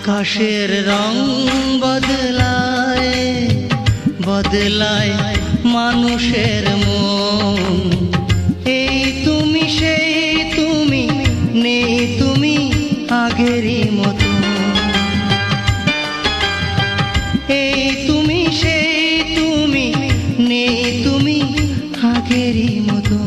আকাশের রং বদলায় বদলায় মানুষের মন। এই তুমি সেই তুমি, নেই তুমি আগেরই মতো। এই তুমি সেই তুমি, নেই তুমি আগেরই মতো।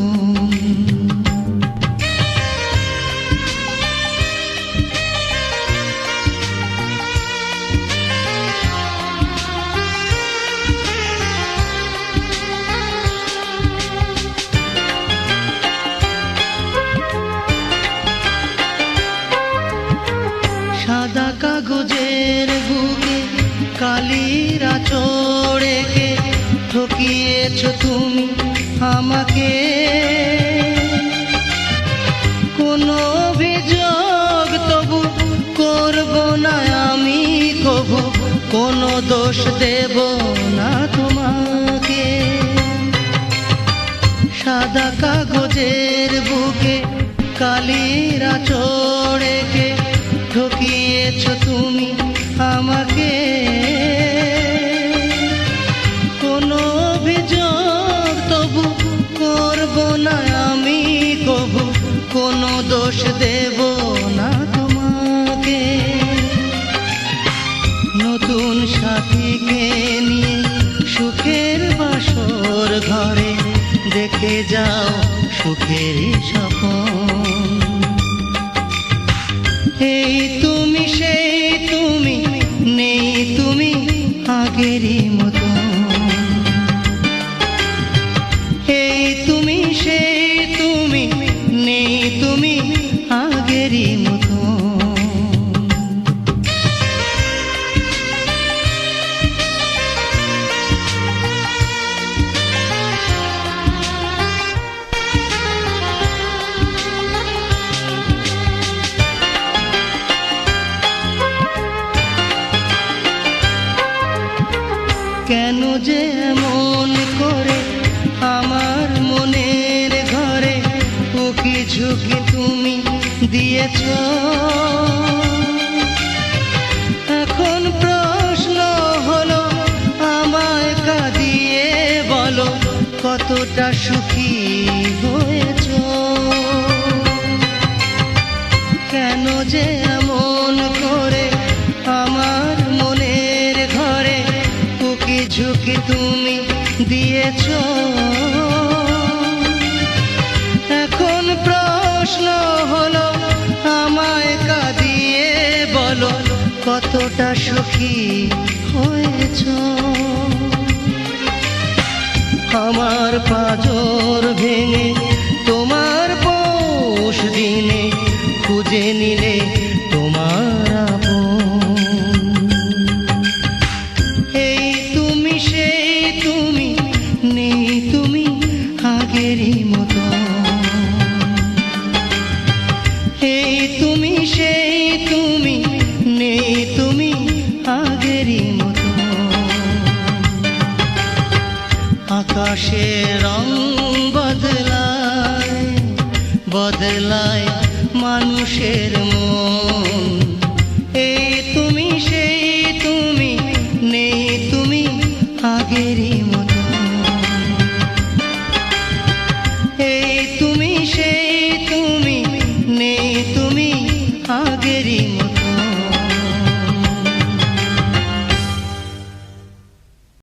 সাদা কাগজের বুকে কালির আঁচড় এঁকে ঠকিয়েছ তুমি আমাকে। কোনো অভিযোগ তবু করব না আমি কবু, কোনো দোষ দেব না তোমাকে। সাদা কাগজের বুকে কালির আঁচড় এঁকে ঠকিয়েছ তুমি আমাকে। কোনো অভিযোগ তবু করব না আমি কবু, কোনো দোষ দেব না তোমাকে। নতুন সাথীকে নিয়ে সুখের বাসর ঘরে দেখে যাও সুখের স্বপন। এই তুমি সেই তুমি, নেই তুমি আগেরই মতো। এই তুমি সেই তুমি, নেই তুমি আগেরই মতো। কেন যে এমন করে আমার মনের ঘরে উকি ঝুঁকি তুমি দিয়েছ। এখন প্রশ্ন হলো আমায় কাঁদিয়ে বলো কতটা সুখী হয়েছ। কেন যে এমন করে আমার মনের ঘরে ঝুঁকি তুমি দিয়েছ। এখন প্রশ্ন হলো আমায় কাঁদিয়ে বলো কতটা সুখী হয়েছ। আমার পাঁজর ভেঙে তোমার পৌষ দিনে খুঁজে নিলে তোমার আপন। আগেরই মতো। এই তুমি সেই তুমি, নেই তুমি আগেরই মতো। আকাশের রং বদলায় বদলায় মানুষের মন। এই তুমি সেই তুমি, নেই তুমি আগেরই